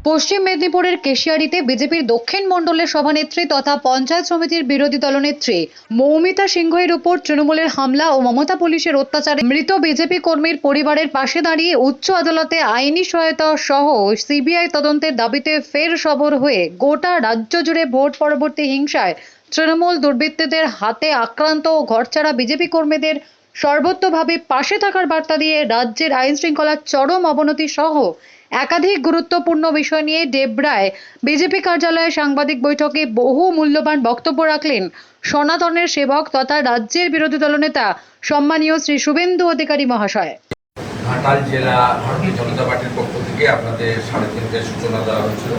পশ্চিম মেদিনীপুরের কেশিয়াড়িতে বিজেপির দক্ষিণ মণ্ডলের সভানেত্রী তথা পঞ্চায়েত সমিতির বিরোধী দলনেত্রী মৌমিতা সিংহের উপর তৃণমূলের হামলা ও মমতা পুলিশের অত্যাচারে মৃত বিজেপি কর্মীর পরিবারের পাশে দাঁড়িয়ে উচ্চ আদালতে আইনি সহায়তা সহ সিবিআই তদন্তের দাবিতে ফের সরব হয়ে গোটা রাজ্য জুড়ে ভোট পরবর্তী হিংসায় তৃণমূল দুর্বৃত্তদের হাতে আক্রান্ত ও ঘরছাড়া বিজেপি কর্মীদের সর্বতোভাবে পাশে থাকার বার্তা দিয়ে রাজ্যের আইন শৃঙ্খলার চরম অবনতি সহ একাধিক গুরুত্বপূর্ণ বিষয় নিয়ে ডেবরায় বিজেপি কার্যালয়ে সাংবাদিক বৈঠকে বহু মূল্যবান বক্তব্য রাখলেন সনাতনের সেবক তথা রাজ্যের বিরোধী দলনেতা সম্মানীয় শ্রী শুভেন্দু অধিকারী মহাশয়। ঘাটাল জেলা ভারতীয় জনতা পার্টির পক্ষ থেকে আপনাদের 3:30টায় সূচনা দেওয়া হয়েছিল।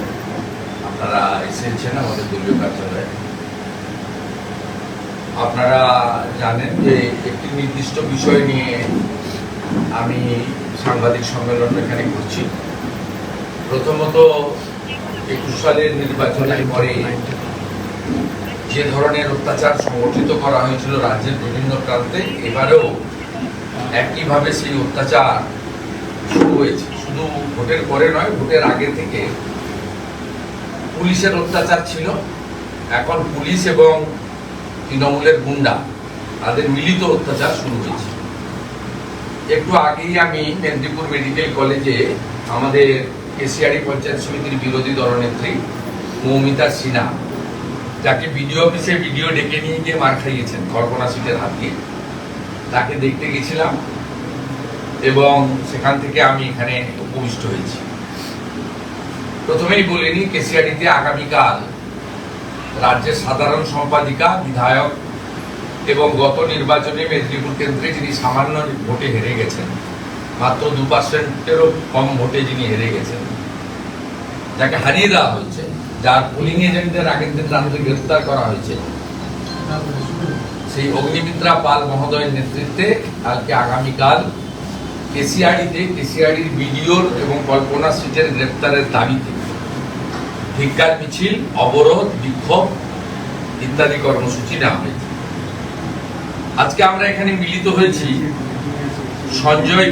আপনারা এসেছেন আমাদের দলীয় কার্যালয়ে। আপনারা জানেন যে একটি নির্দিষ্ট বিষয় নিয়ে আমি সাংবাদিক সম্মেলন এখানে করছি। প্রথমত 21 সালের নির্বাচনের পরে যে ধরনের অত্যাচার সংগঠিত করা হয়েছিল রাজ্যের বিভিন্ন প্রান্তে, এবারেও একইভাবে সেই অত্যাচার শুরু হয়েছে। শুধু ভোটের পরে নয়, ভোটের আগে থেকে পুলিশের অত্যাচার ছিল। এখন পুলিশ এবং তৃণমূলের গুন্ডা তাদের মিলিত অত্যাচার শুরু হয়েছে। একটু আগেই আমি মেদিনীপুর মেডিকেল কলেজে আমাদের কেশিয়াড়ি পঞ্চায়েত সমিতির বিরোধী দলনেত্রী মৌমিতা সিনহা, যাকে বিডিও অফিসে ভিডিও ডেকে নিয়ে গিয়ে মার খাইয়েছেন কল্পনা সিটের হাত দিয়ে, তাকে দেখতে গেছিলাম এবং সেখান থেকে আমি এখানে উপবিষ্ট হয়েছি। প্রথমেই বলিনি, কেশিয়াড়িতে আগামীকাল রাজ্যের সাধারণ সম্পাদিকা, বিধায়ক এবং গত নির্বাচনে মেদিনীপুর কেন্দ্রে যিনি সামান্য ভোটে হেরে গেছেন, মাত্র 2%-এরও কম ভোটে যিনি হেরে গেছেন, যাকে হারিয়ে দেওয়া হয়েছে, যার পোলিং এজেন্টদের আগের দিন রাত্রে গ্রেফতার করা হয়েছে, সেই অগ্নিমিত্রা পাল মহোদয়ের নেতৃত্বে কালকে আগামীকাল কেশিয়াড়ির বিডিওর এবং কল্পনা সিটের গ্রেফতারের দাবিতে ধিক্কার মিছিল, অবরোধ, বিক্ষোভ ইত্যাদি কর্মসূচি নেওয়া হয়েছে। আজকে আমরা এখানে মিলিত হয়েছি সঞ্জয়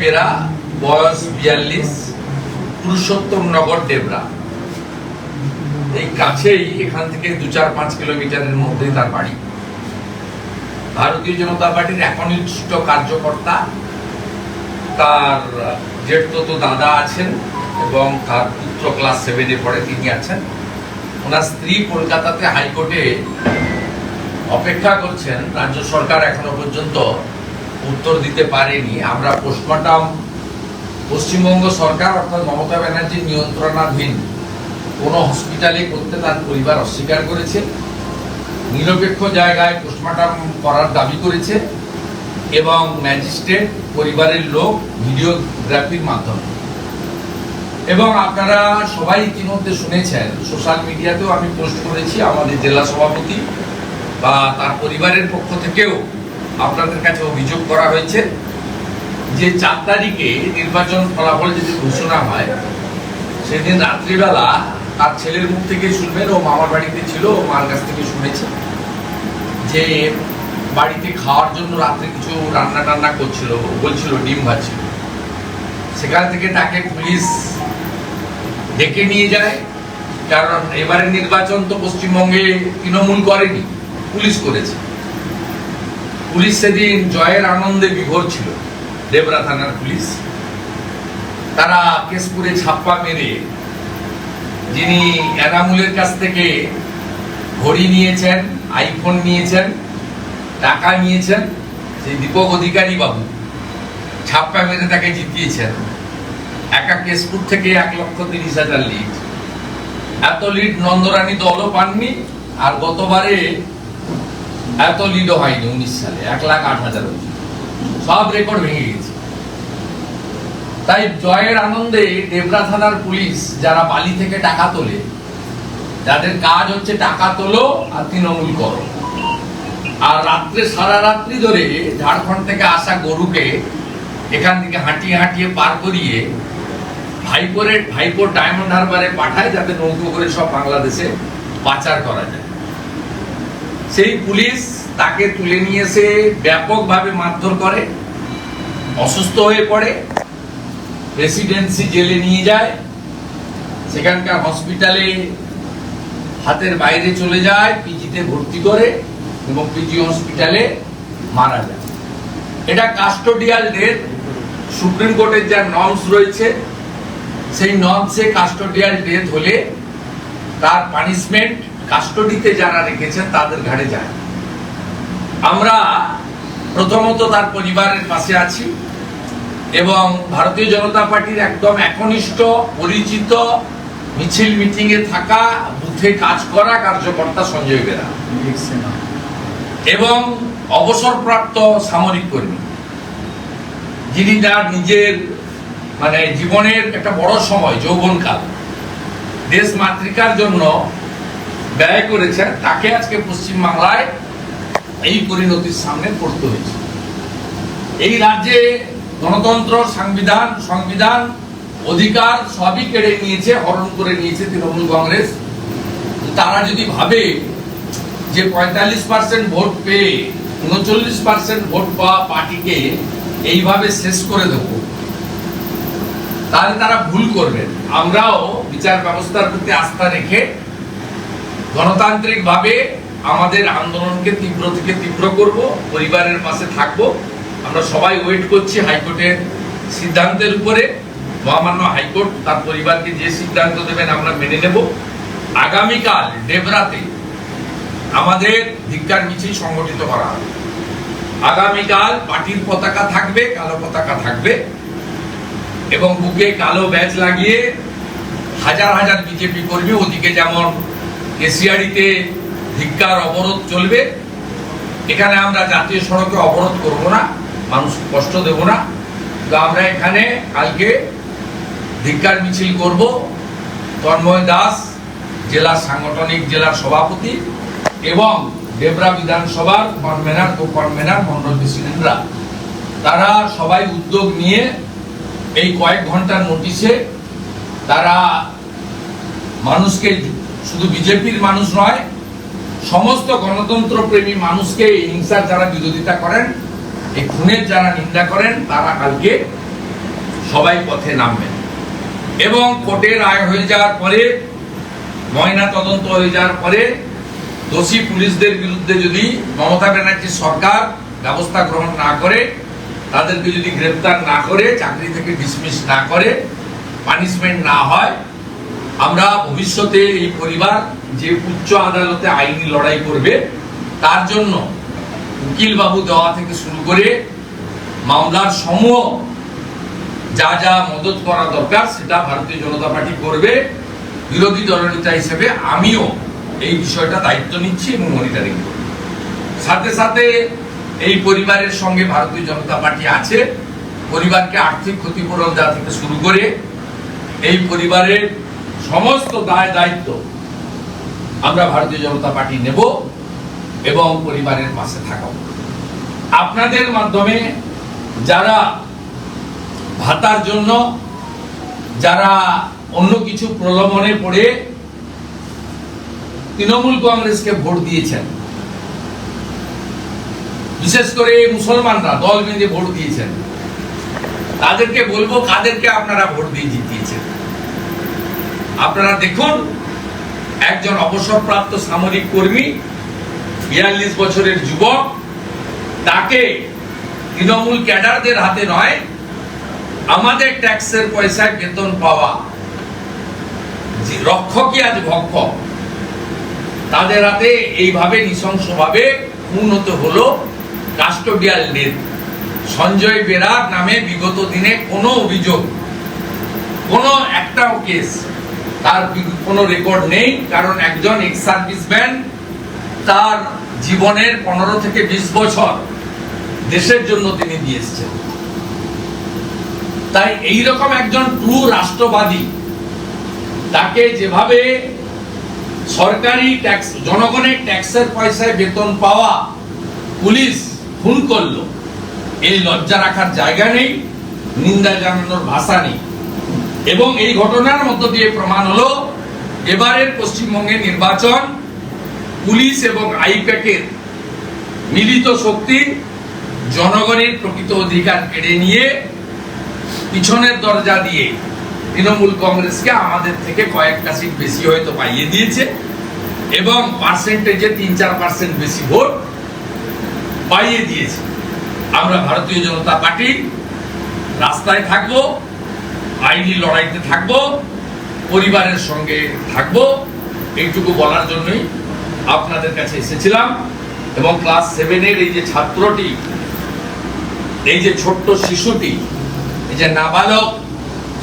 বেরা, বয়স 42, পুরুষোত্তমনগর, ডেবরা। এই কাছেই, এখান থেকে 2-4-5 কিলোমিটারের মধ্যেই তার বাড়ি। ভারতীয় জনতা পার্টির একনিষ্ঠ কার্যকর্তা, তার জেঠতো দাদা আছেন এবং তার পুত্র ক্লাস 7-এ পড়ে, তিনি আছেন। ওনার স্ত্রী কলকাতাতে হাইকোর্টে অপেক্ষা করছেন। রাজ্য সরকার এখনো পর্যন্ত উত্তর দিতে পারেনি। আমরা পোস্টমর্টম পশ্চিমবঙ্গ সরকার অর্থাৎ মমতা ব্যানার্জির নিয়ন্ত্রণাধীন কোন হসপিটালে করতে তার পরিবার অস্বীকার করেছে। নিরপেক্ষ জায়গায় পোস্টমর্টম করার দাবি করেছে এবং ম্যাজিস্ট্রেট, পরিবারের লোক ভিডিওগ্রাফির মাধ্যমে। এবং আপনারা সবাই ইতিমধ্যে শুনেছেন, সোশ্যাল মিডিয়াতেও আমি পোস্ট করেছি, আমাদের জেলা সভাপতি বা তার পরিবারের পক্ষ থেকেও আপনাদের কাছে অভিযোগ করা হয়েছে যে 4 তারিখে নির্বাচন ফলাফল যদি ঘোষণা হয়, সেদিন রাত্রিবেলা তার ছেলের মুখ থেকে শুনবেন, ও মামার বাড়িতে ছিল, ও মার কাছ থেকে শুনেছে যে বাড়িতে খাওয়ার জন্য রাত্রে কিছু রান্না টান্না করছিল, বলছিল ডিম ভাজছিল। সেখান থেকে তাকে পুলিশ ডেকে নিয়ে যায়, কারণ এবারের নির্বাচন তো পশ্চিমবঙ্গে তৃণমূল করেনি, পুলিশ করেছে। পুলিশ সেদিন জয়ের আনন্দে বিভোর ছিল, ডেবরা থানার পুলিশ। তারা কেশপুরে ছাপ্পা মেরে, যিনি এনামুলের কাছ থেকে ঘড়ি নিয়েছেন, আইফোন নিয়েছেন, টাকা নিয়েছেন, সেই দীপক অধিকারী বাবু ছাপ্পা মেরে তাকে জিতিয়েছেন। একা কেশপুর থেকে 1,30,000 লিড। এত লিড নন্দরানী দলও পাননি, আর গতবারে এত লিডও হয়নি 19 সালে, 1,08,000। সব রেকর্ড ভেঙে গেছে। তাই জয়ের আনন্দে ডেবরা থানার পুলিশ, যারা বালি থেকে টাকা তোলে, যাদের কাজ হচ্ছে টাকা তোলো আর তৃণমূল করো, আর রাত্রে সারা রাত্রি ধরে ঝাড়খণ্ড থেকে আসা গরুকে এখান থেকে হাঁটিয়ে পার করিয়ে ভাইপোর ডায়মন্ড হারবারে পাঠায়, যাতে নৌকো করে সব বাংলাদেশে পাচার করা যায়। সেই পুলিশ তাকে তুলে নিয়ে এসে ব্যাপকভাবে মারধর করে, অসুস্থ হয়ে পড়ে প্রেসিডেন্সি জেলে নিয়ে যায়, সেখানকার হসপিটালে হাতের বাইরে চলে যায়, পিজিতে ভর্তি করে এবং পিজি হসপিটালে মারা যায়। এটা কাস্টোডিয়াল ডেথ। সুপ্রিম কোর্টের যা নর্মস রয়েছে সেই নর্মসে কাস্টোডিয়াল ডেথ হলে তার পানিশমেন্ট কাস্টোডিতে যারা রেখেছেন তাদের ঘাড়ে যায়। আমরা প্রথমত তার পরিবারের পাশে আছি এবং ভারতীয় জনতা পার্টির একদম একনিষ্ঠ পরিচিত মিছিল মিটিং এ থাকা, বুথে কাজ করা কার্যকর্তা সঞ্জয় বেরা এবং অবসরপ্রাপ্ত সামরিক কর্মী, যিনি তার নিজের জীবনের একটা বড় সময় যৌবনকাল দেশ মাতৃকার জন্য ব্যয় করেছেন, তাকে আজকে পশ্চিমবাংলায় এই পরিণতির সামনে পড়তে হয়েছে। এই রাজ্যে গণতন্ত্র, সংবিধান অধিকার সবই কেড়ে নিয়েছে, হরণ করে নিয়েছে তৃণমূল কংগ্রেস। তারা যদি ভাবে যে 45% ভোট পেয়ে 39% ভোট পাওয়া পার্টিকে এইভাবে শেষ করে দেব, তাহলে তারা ভুল করবেন। আমরাও বিচার ব্যবস্থার প্রতি আস্থা রেখে গণতান্ত্রিক ভাবে আমাদের আন্দোলনকে তীব্র থেকে তীব্র করব, পরিবারের পাশে থাকব। আমরা সবাই ওয়েট করছি হাইকোর্টের সিদ্ধান্তের উপরে। মহামান্য হাইকোর্ট তার পরিবারকে যে সিদ্ধান্ত দেবেন আমরা মেনে নেব। আগামীকাল ডেবরাতে আমাদের ধিক্কার মিছিল সংগঠিত করা হবে। আগামীকাল পার্টির পতাকা থাকবে, কালো পতাকা থাকবে এবং বুকে কালো ব্যাজ লাগিয়ে হাজার হাজার বিজেপি কর্মী, ওদিকে যেমন কেশিয়াড়িতে ধিক্কার অবরোধ চলবে, এখানে আমরা জাতীয় সড়কে অবরোধ করব না, মানুষ কষ্ট দেব না। তো আমরা এখানে কালকে ধিক্কার মিছিল করব। তন্ময় দাস জেলার সাংগঠনিক জেলার সভাপতি এবং ডেবরা বিধানসভার কনভেনার, কো-কনভেনার, মন্ডল প্রেসিডেন্টরা, তারা সবাই উদ্যোগ নিয়ে এই কয়েক ঘন্টার নোটিশে তারা মানুষকে, শুধু বিজেপির মানুষ নয়, সমস্ত গণতন্ত্র প্রেমী মানুষকে, হিংসার যারা বিরোধিতা করেন, এই খুনের যারা নিন্দা করেন, তারা কালকে সবাই পথে নামবেন এবং কোর্টের রায় হয়ে যাওয়ার পরে, ময়না তদন্ত হয়ে যাওয়ার পরে দোষী পুলিশদের বিরুদ্ধে যদি মমতা ব্যানার্জি সরকার ব্যবস্থা গ্রহণ না করে, তাদেরকে যদি গ্রেফতার না করে, চাকরি থেকে ডিসমিস না করে, পানিশমেন্ট না হয়, আমরা ভবিষ্যতে এই পরিবার যে উচ্চ আদালতে আইনি লড়াই করবে, তার জন্য উকিল বাবু দেওয়া থেকে শুরু করে মামলার সমূহ যা যা মদত করা দরকার সেটা ভারতীয় জনতা পার্টি করবে। বিরোধী দলনেতা হিসেবে আমিও এই বিষয়টা দায়িত্ব নিচ্ছি এবং মনিটরিং করব। সাথে সাথে এই পরিবারের সঙ্গে ভারতীয় জনতা পার্টি আছে। পরিবারকে আর্থিক ক্ষতিপূরণ দেওয়া থেকে শুরু করে এই পরিবারের সমস্ত দায় দায়িত্ব আমরা ভারতীয় জনতা পার্টি নেব এবং পরিবারের পাশে থাকব। আপনাদের মাধ্যমে যারা ভাতার জন্য, যারা অন্য কিছু প্রলোভনে পড়ে তৃণমূল কংগ্রেসকে ভোট দিয়েছেন, বিশেষ করে মুসলমানরা দল বেঁধে ভোট দিয়েছেন, তাদেরকে বলবো কাদেরকে আপনারা ভোট দিয়ে জিতিয়েছেন। আপনারা দেখুন, একজন অবসরপ্রাপ্ত সামরিক কর্মী, 42 বছরের যুবক, তাকে তৃণমূল ক্যাডারদের হাতে নয়, আমাদের ট্যাক্সের পয়সায় বেতন পাওয়া রক্ষকই আজ ভক্ষক, তাদের হাতে এইভাবে নৃশংসভাবে খুন হতে হলো। Custodial death. সঞ্জয় বেরার নামে বিগত দিনে কোনো অভিযোগ, কোনো একটাও কেস, তার কোনো রেকর্ড নেই। কারণ একজন এক্স সার্ভিসম্যান, তার জীবনের 15 থেকে 20 বছর দেশের জন্য তিনি দিয়ে এসেছেন। তাই এইরকম একজন ট্রু রাষ্ট্রবাদী, তাকে যেভাবে সরকারি ট্যাক্স, জনগণের ট্যাক্সের পয়সায় বেতন পাওয়া পুলিশ খুন করলো, এই লজ্জা রাখার জায়গা নেই, নিন্দা জানানোর ভাষা নেই। এবং এই ঘটনার মধ্য দিয়ে প্রমাণ হলো এবারের পশ্চিমবঙ্গের নির্বাচন পুলিশ এবং আইপ্যাকের মিলিত শক্তি জনগণের প্রকৃত অধিকার কেড়ে নিয়ে পিছনের দরজা দিয়ে তৃণমূল কংগ্রেসকে আমাদের থেকে কয়েকটা সিট বেশি হয়তো পাইয়ে দিয়েছে এবং পার্সেন্টেজে 3-4% বেশি ভোট পাইয়ে দিয়েছে। আমরা ভারতীয় জনতা পার্টি রাস্তায় থাকব, আইনি লড়াইতে থাকব, পরিবারের সঙ্গে থাকব, এইটুকু বলার জন্যই আপনাদের কাছে এসেছিলাম। এবং ক্লাস 7-এর এই যে ছাত্রটি, এই যে ছোট্ট শিশুটি, এই যে নাবালক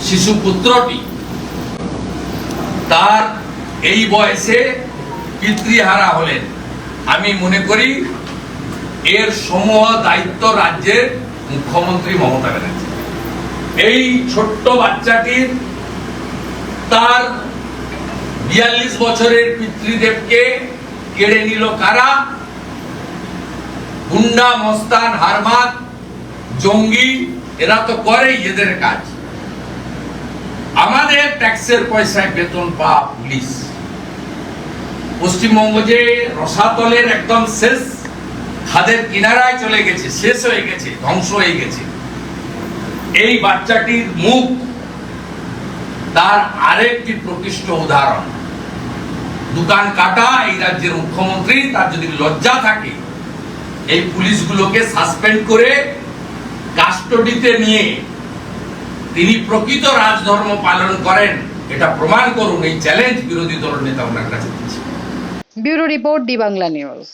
শিশু পুত্রটি, তার এই বয়সে পিতৃহারা হলেন, আমি মনে করি এর সমূহ দায়িত্ব রাজ্যের মুখ্যমন্ত্রী মমতা ব্যানার্জি। এই ছোট্ট বাচ্চাটির তার 42 বছরের পিতৃদেবকে কেড়ে নিল কারা? গুন্ডা, মস্তান, হারমাত, জঙ্গি, এরা তো করেই এদের কাজ। আমাদের ট্যাক্সের পয়সায় বেতন পাওয়া পুলিশ পশ্চিমবঙ্গ যে রসাতলের একদম শেষ খাদের কিনারায় চলে গেছে, শেষ হয়ে গেছে, ধ্বংস হয়ে গেছে, এই বাচ্চাটির মুখ তার আরেকটি প্রকৃষ্ট উদাহরণ। দোকান কাটা এই রাজ্যের মুখ্যমন্ত্রী, তার যদি লজ্জা থাকে এই পুলিশগুলোকে সাসপেন্ড করে কাস্টডিতে নিয়ে তিনি প্রকৃত রাজধর্ম পালন করেন, এটা প্রমাণ করুন। এই চ্যালেঞ্জ বিরোধী দল নেতা ওনার কাছে দিচ্ছে। Bureau report, D Bangla news.